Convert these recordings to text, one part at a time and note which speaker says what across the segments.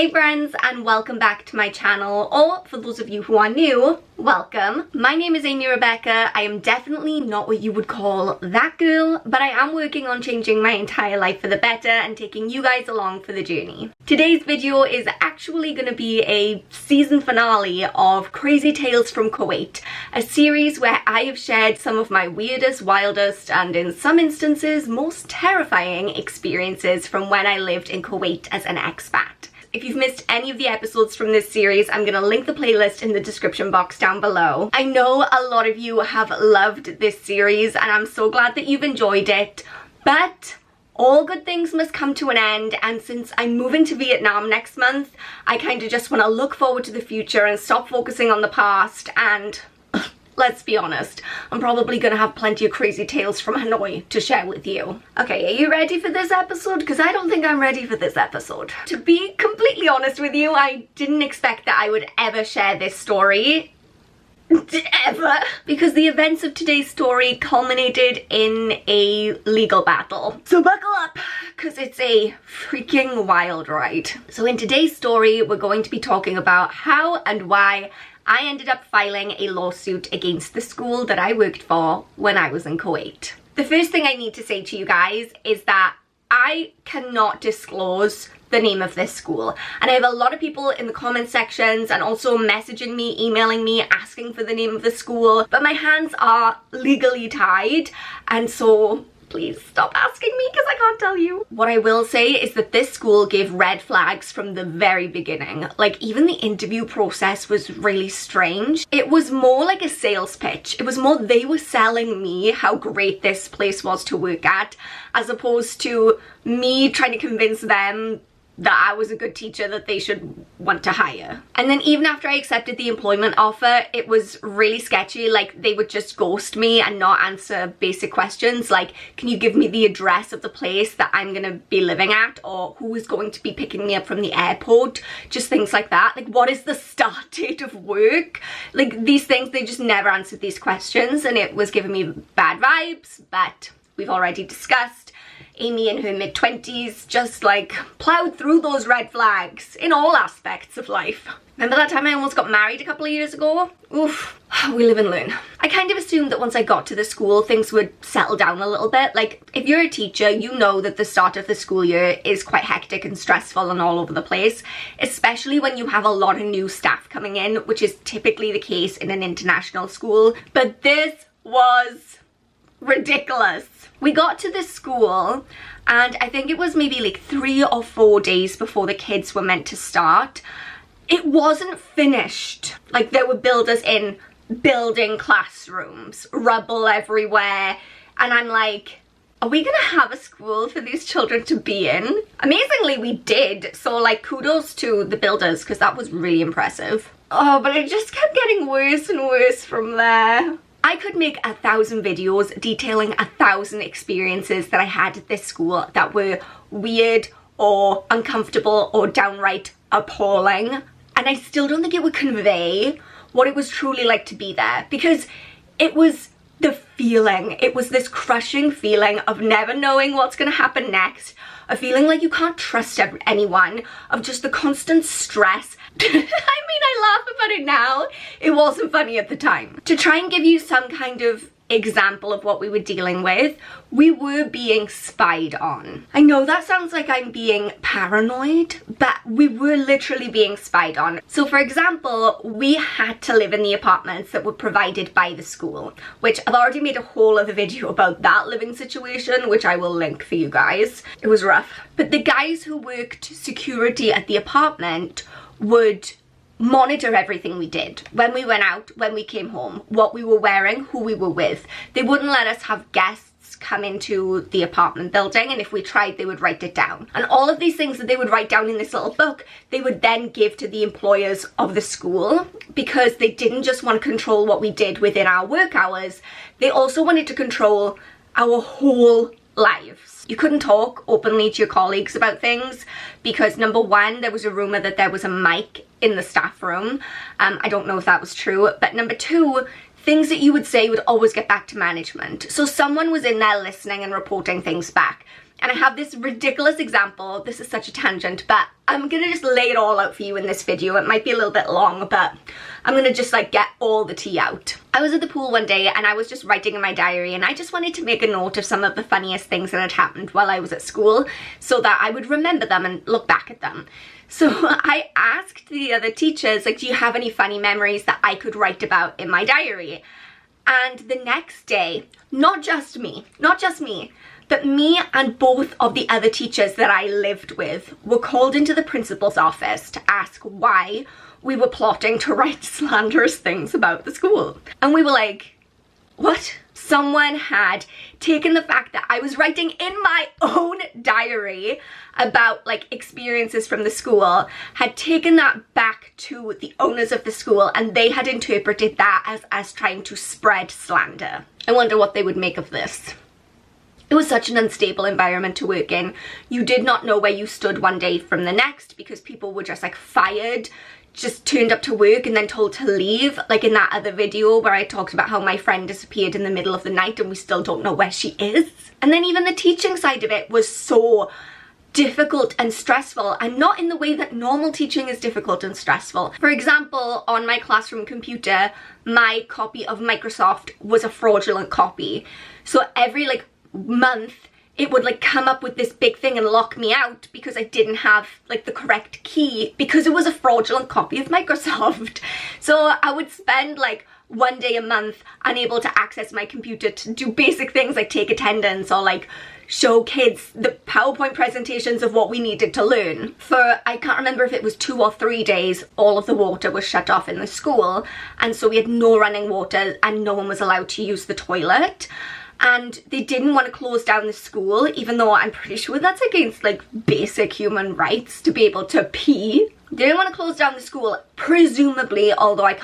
Speaker 1: Hey friends, and welcome back to my channel, or for those of you who are new, welcome. My name is Amy Rebecca. I am definitely not what you would call that girl, but I am working on changing my entire life for the better and taking you guys along for the journey. Today's video is actually going to be a season finale of Crazy Tales from Kuwait, a series where I have shared some of my weirdest, wildest, and in some instances most terrifying experiences from when I lived in Kuwait as an expat. If you've missed any of the episodes from this series, I'm going to link the playlist in the description box down below. I know a lot of you have loved this series and I'm so glad that you've enjoyed it, but all good things must come to an end, and since I'm moving to Vietnam next month, I kind of just want to look forward to the future and stop focusing on the past. And let's be honest, I'm probably going to have plenty of crazy tales from Hanoi to share with you. Okay, are you ready for this episode? Because I don't think I'm ready for this episode. To be completely honest with you, I didn't expect that I would ever share this story. Ever. Because the events of today's story culminated in a legal battle. So buckle up, because it's a freaking wild ride. So in today's story, we're going to be talking about how and why I ended up filing a lawsuit against the school that I worked for when I was in Kuwait. The first thing I need to say to you guys is that I cannot disclose the name of this school, and I have a lot of people in the comment sections and also messaging me, emailing me, asking for the name of the school, but my hands are legally tied, and so please stop asking me because I can't tell you. What I will say is that this school gave red flags from the very beginning. Like, even the interview process was really strange. It was more like a sales pitch. It was more they were selling me how great this place was to work at, as opposed to me trying to convince them that I was a good teacher that they should want to hire. And then even after I accepted the employment offer, it was really sketchy. Like, they would just ghost me and not answer basic questions like, can you give me the address of the place that I'm gonna be living at, or who is going to be picking me up from the airport, just things like that. Like, what is the start date of work? Like, these things, they just never answered these questions, and it was giving me bad vibes. But we've already discussed Amy in her mid-20s just like plowed through those red flags in all aspects of life. Remember that time I almost got married a couple of years ago? Oof, we live and learn. I kind of assumed that once I got to the school, things would settle down a little bit. Like, if you're a teacher, you know that the start of the school year is quite hectic and stressful and all over the place, especially when you have a lot of new staff coming in, which is typically the case in an international school. But this was ridiculous. We got to the school and I think it was maybe like 3 or 4 days before the kids were meant to start. It wasn't finished. Like, there were builders in building classrooms, rubble everywhere, and I'm like, are we gonna have a school for these children to be in? Amazingly, we did, so like kudos to the builders because that was really impressive. Oh, but it just kept getting worse and worse from there. I could make 1,000 videos detailing 1,000 experiences that I had at this school that were weird or uncomfortable or downright appalling, and I still don't think it would convey what it was truly like to be there, because it was the feeling. It was this crushing feeling of never knowing what's going to happen next, a feeling like you can't trust anyone, of just the constant stress. I mean, I laugh about it now. It wasn't funny at the time. To try and give you some kind of example of what we were dealing with, we were being spied on. I know that sounds like I'm being paranoid, but we were literally being spied on. So for example, we had to live in the apartments that were provided by the school, which I've already made a whole other video about that living situation, which I will link for you guys. It was rough. But the guys who worked security at the apartment would monitor everything we did. When we went out, when we came home, what we were wearing, who we were with. They wouldn't let us have guests come into the apartment building, and if we tried, they would write it down. And all of these things that they would write down in this little book, they would then give to the employers of the school, because they didn't just want to control what we did within our work hours, they also wanted to control our whole lives. You couldn't talk openly to your colleagues about things because, number one, there was a rumor that there was a mic in the staff room. I don't know if that was true, but number two, things that you would say would always get back to management. So someone was in there listening and reporting things back. And I have this ridiculous example. This is such a tangent, but I'm gonna just lay it all out for you in this video. It might be a little bit long, but I'm gonna just like get all the tea out. I was at the pool one day and I was just writing in my diary, and I just wanted to make a note of some of the funniest things that had happened while I was at school so that I would remember them and look back at them. So I asked the other teachers, like, do you have any funny memories that I could write about in my diary? And the next day, not just me, but me and both of the other teachers that I lived with were called into the principal's office to ask why we were plotting to write slanderous things about the school. And we were like, what? Someone had taken the fact that I was writing in my own diary about like experiences from the school, had taken that back to the owners of the school, and they had interpreted that as us trying to spread slander. I wonder what they would make of this. It was such an unstable environment to work in. You did not know where you stood one day from the next because people were just like fired, just turned up to work and then told to leave. Like in that other video where I talked about how my friend disappeared in the middle of the night and we still don't know where she is. And then even the teaching side of it was so difficult and stressful, and not in the way that normal teaching is difficult and stressful. For example, on my classroom computer, my copy of Microsoft was a fraudulent copy. So every like month it would like come up with this big thing and lock me out because I didn't have like the correct key because it was a fraudulent copy of Microsoft. So I would spend like one day a month unable to access my computer to do basic things like take attendance or like show kids the PowerPoint presentations of what we needed to learn. For, I can't remember if it was 2 or 3 days, all of the water was shut off in the school, and so we had no running water and no one was allowed to use the toilet. And they didn't want to close down the school, even though I'm pretty sure that's against like basic human rights to be able to pee. They didn't want to close down the school, presumably, although I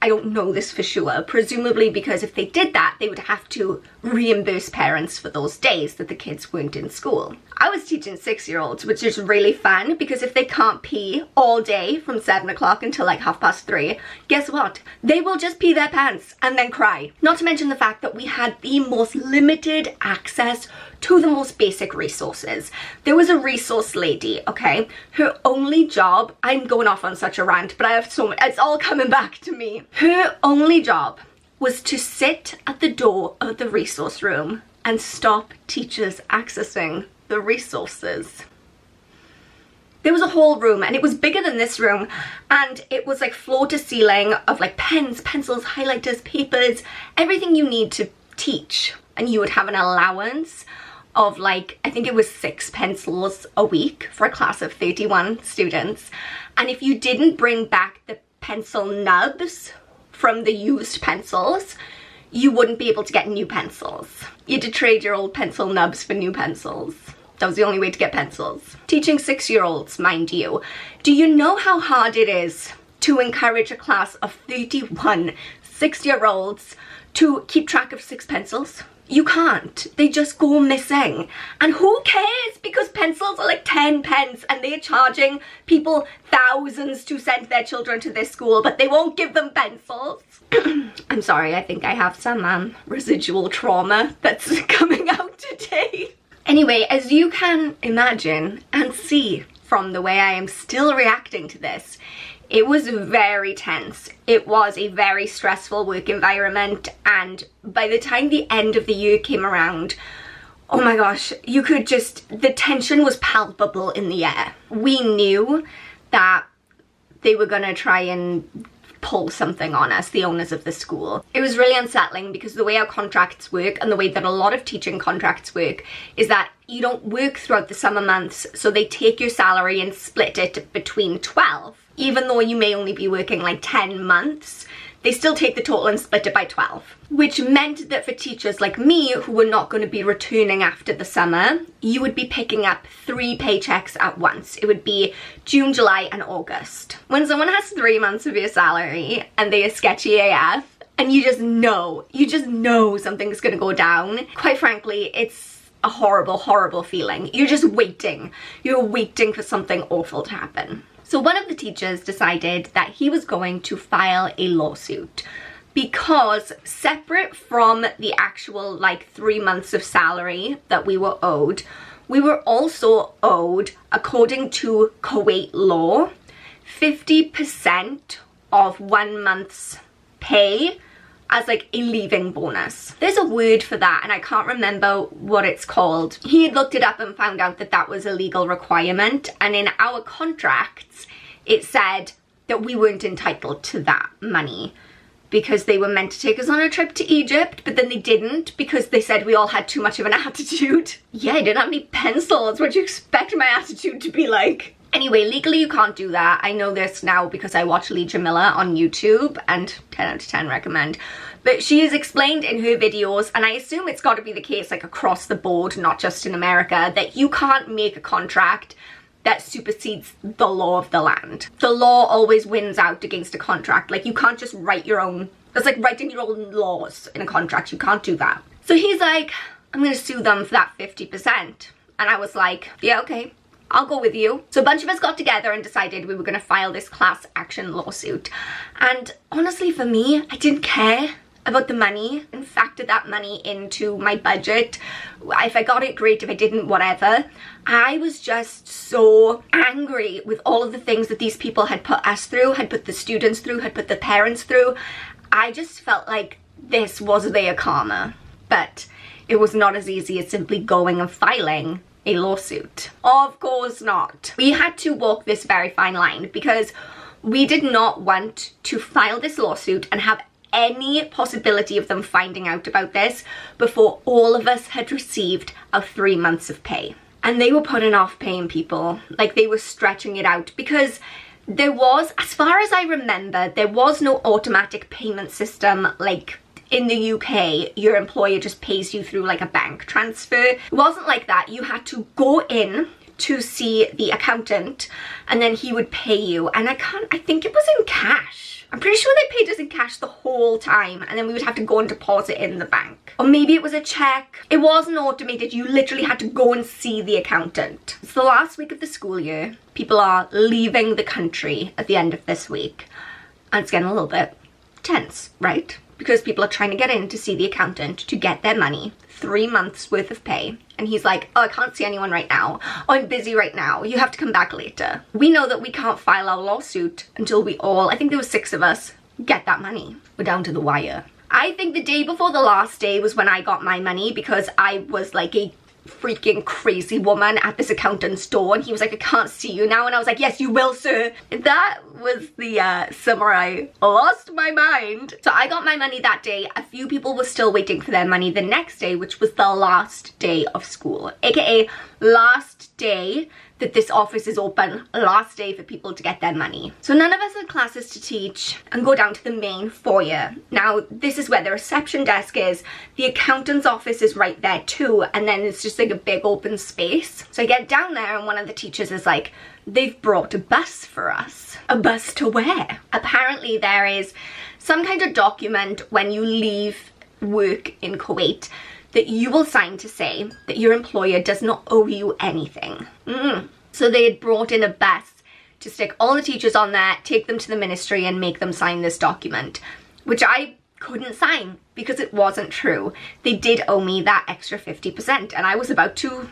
Speaker 1: don't know this for sure, presumably because if they did that, they would have to reimburse parents for those days that the kids weren't in school. I was teaching 6-year-olds, which is really fun because if they can't pee all day from 7 o'clock until like 3:30, guess what? They will just pee their pants and then cry. Not to mention the fact that we had the most limited access to the most basic resources. There was a resource lady, okay? Her only job, I'm going off on such a rant, but I have so much, it's all coming back to me. Her only job was to sit at the door of the resource room and stop teachers accessing the resources. There was a whole room and it was bigger than this room, and it was like floor to ceiling of like pens, pencils, highlighters, papers, everything you need to teach. And you would have an allowance of like, I think it was 6 pencils a week for a class of 31 students. And if you didn't bring back the pencil nubs from the used pencils, you wouldn't be able to get new pencils. You had to trade your old pencil nubs for new pencils. That was the only way to get pencils. Teaching 6-year-olds, mind you. Do you know how hard it is to encourage a class of 31 6-year-olds to keep track of 6 pencils? You can't. They just go missing. And who cares? Because pencils are like 10 pence and they're charging people thousands to send their children to this school, but they won't give them pencils. I'm sorry, I think I have some residual trauma that's coming out today. Anyway, as you can imagine and see from the way I am still reacting to this, it was very tense. It was a very stressful work environment, and by the time the end of the year came around, oh my gosh, you could just, the tension was palpable in the air. We knew that they were gonna try and pull something on us, the owners of the school. It was really unsettling because the way our contracts work and the way that a lot of teaching contracts work is that you don't work throughout the summer months, so they take your salary and split it between 12. Even though you may only be working like 10 months, they still take the total and split it by 12. Which meant that for teachers like me, who were not going to be returning after the summer, you would be picking up 3 paychecks at once. It would be June, July, and August. When someone has 3 months of your salary and they are sketchy AF, and you just know something's going to go down, quite frankly, it's a horrible, horrible feeling. You're just waiting. You're waiting for something awful to happen. So one of the teachers decided that he was going to file a lawsuit because separate from the actual like 3 months of salary that we were owed We were also owed, according to Kuwait law, 50% of 1 month's pay as like a leaving bonus. There's a word for that and I can't remember what it's called. He had looked it up and found out that that was a legal requirement, and in our contracts it said that we weren't entitled to that money because they were meant to take us on a trip to Egypt, but then they didn't because they said we all had too much of an attitude. Yeah, I didn't have any pencils. What do you expect my attitude to be like? Anyway, legally you can't do that. I know this now because I watch LEEJA Miller on YouTube, and 10 out of 10 recommend. But she has explained in her videos, and I assume it's got to be the case like across the board, not just in America, that you can't make a contract that supersedes the law of the land. The law always wins out against a contract. Like, you can't just write your own, it's like writing your own laws in a contract. You can't do that. So he's like, I'm gonna sue them for that 50%. And I was like, yeah, okay, I'll go with you. So a bunch of us got together and decided we were gonna file this class action lawsuit. And honestly, for me, I didn't care about the money and factored that money into my budget. If I got it, great. If I didn't, whatever. I was just so angry with all of the things that these people had put us through, had put the students through, had put the parents through. I just felt like this was their karma. But it was not as easy as simply going and filing a lawsuit. Of course not. We had to walk this very fine line because we did not want to file this lawsuit and have any possibility of them finding out about this before all of us had received our 3 months of pay. And they were putting off paying people, like they were stretching it out, because there was, as far as I remember, there was no automatic payment system like in the UK. Your employer just pays you through like a bank transfer. It wasn't like that. You had to go in to see the accountant and then he would pay you, and I think it was in cash. I'm pretty sure they paid us in cash the whole time, and then we would have to go and deposit in the bank. Or maybe it was a check. It wasn't automated. You literally had to go and see the accountant. It's the last week of the school year. People are leaving the country at the end of this week. And it's getting a little bit tense, right? Because people are trying to get in to see the accountant to get their money. 3 months worth of pay. And he's like, oh, I can't see anyone right now. Oh, I'm busy right now. You have to come back later. We know that we can't file our lawsuit until we all, I think there were 6 of us, get that money. We're down to the wire. I think the day before the last day was when I got my money, because I was like a freaking crazy woman at this accountant's door, and he was like, I can't see you now. And I was like, yes, you will, sir. That was the summer I lost my mind. So I got my money that day. A few people were still waiting for their money the next day, which was the last day of school, aka last day that this office is open, last day for people to get their money. So none of us had classes to teach and go down to the main foyer. Now, this is where the reception desk is. The accountant's office is right there too, and then it's just like a big open space. So I get down there and one of the teachers is like, they've brought a bus for us. A bus to where? Apparently there is some kind of document when you leave work in Kuwait that you will sign to say that your employer does not owe you anything. So they had brought in a bus to stick all the teachers on there, take them to the ministry and make them sign this document, which I couldn't sign because it wasn't true. They did owe me that extra 50% and I was about to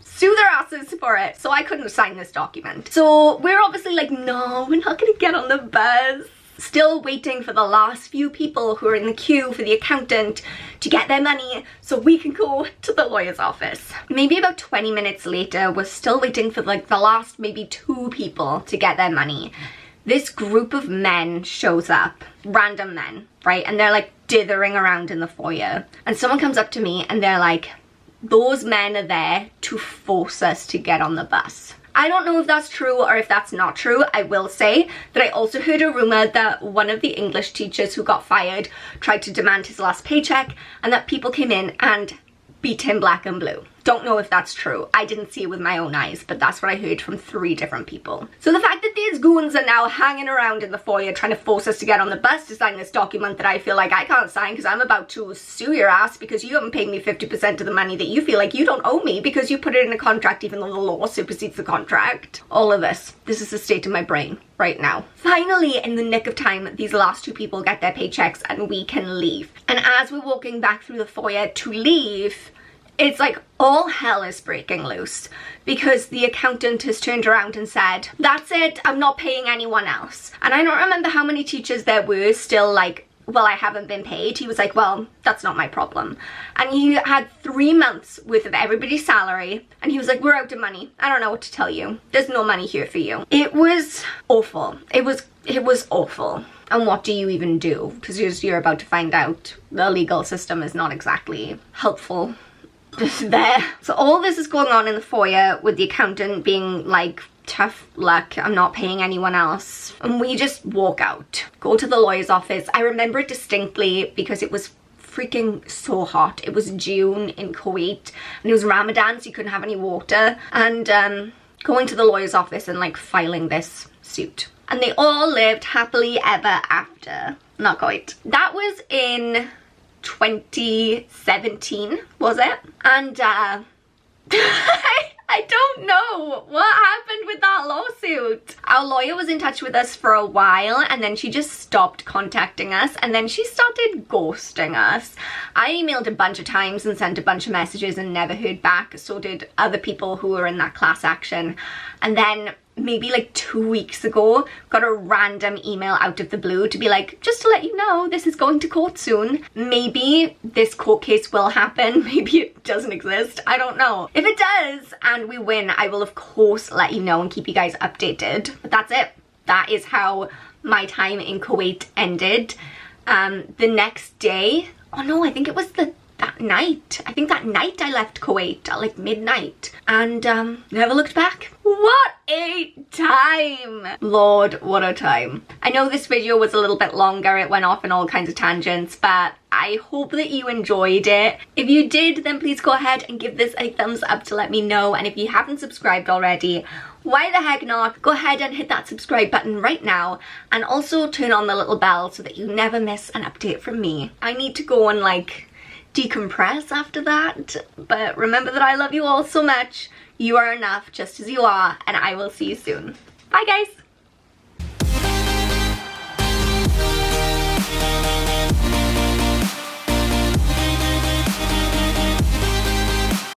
Speaker 1: sue their asses for it, so I couldn't sign this document. So we're obviously like, no, we're not gonna get on the bus. Still waiting for the last few people who are in the queue for the accountant to get their money so we can go to the lawyer's office. Maybe about 20 minutes later, we're still waiting for like the last maybe 2 people to get their money. This group of men shows up, random men, right? And they're like dithering around in the foyer. And someone comes up to me and they're like, those men are there to force us to get on the bus. I don't know if that's true or if that's not true. I will say that I also heard a rumour that one of the English teachers who got fired tried to demand his last paycheck and that people came in and beat him black and blue. Don't know if that's true. I didn't see it with my own eyes, but that's what I heard from 3 different people. So the fact that these goons are now hanging around in the foyer trying to force us to get on the bus to sign this document that I feel like I can't sign because I'm about to sue your ass because you haven't paid me 50% of the money that you feel like you don't owe me because you put it in a contract even though the law supersedes the contract. All of this is the state of my brain right now. Finally, in the nick of time, these last 2 people get their paychecks and we can leave. And as we're walking back through the foyer to leave, it's like all hell is breaking loose because the accountant has turned around and said, that's it, I'm not paying anyone else. And I don't remember how many teachers there were still like, well, I haven't been paid. He was like, well, that's not my problem. And he had 3 months worth of everybody's salary, and he was like, we're out of money. I don't know what to tell you. There's no money here for you. It was awful. It was awful. And what do you even do? Because you're about to find out the legal system is not exactly helpful there. So all this is going on in the foyer with the accountant being like, tough luck, I'm not paying anyone else. And we just walk out, go to the lawyer's office. I remember it distinctly because it was freaking so hot. It was June in Kuwait and it was Ramadan, so you couldn't have any water. And going to the lawyer's office and like filing this suit. And they all lived happily ever after. Not quite. That was in 2017, was it? And I don't know what happened with that lawsuit. Our lawyer was in touch with us for a while and then she just stopped contacting us and then she started ghosting us. I emailed a bunch of times and sent a bunch of messages and never heard back. So did other people who were in that class action. And then maybe like 2 weeks ago, got a random email out of the blue to be like, just to let you know, this is going to court soon. Maybe this court case will happen. Maybe it doesn't exist. I don't know. If it does and we win, I will of course let you know and keep you guys updated. But that's it. That is how my time in Kuwait ended. The next day, oh no, I think it was that night. I think that night I left Kuwait at like midnight and never looked back. What a time! Lord, what a time. I know this video was a little bit longer, it went off in all kinds of tangents, but I hope that you enjoyed it. If you did, then please go ahead and give this a thumbs up to let me know, and if you haven't subscribed already, why the heck not? Go ahead and hit that subscribe button right now, and also turn on the little bell so that you never miss an update from me. I need to go and like decompress after that, but remember that I love you all so much. You are enough just as you are, and I will see you soon. Bye guys!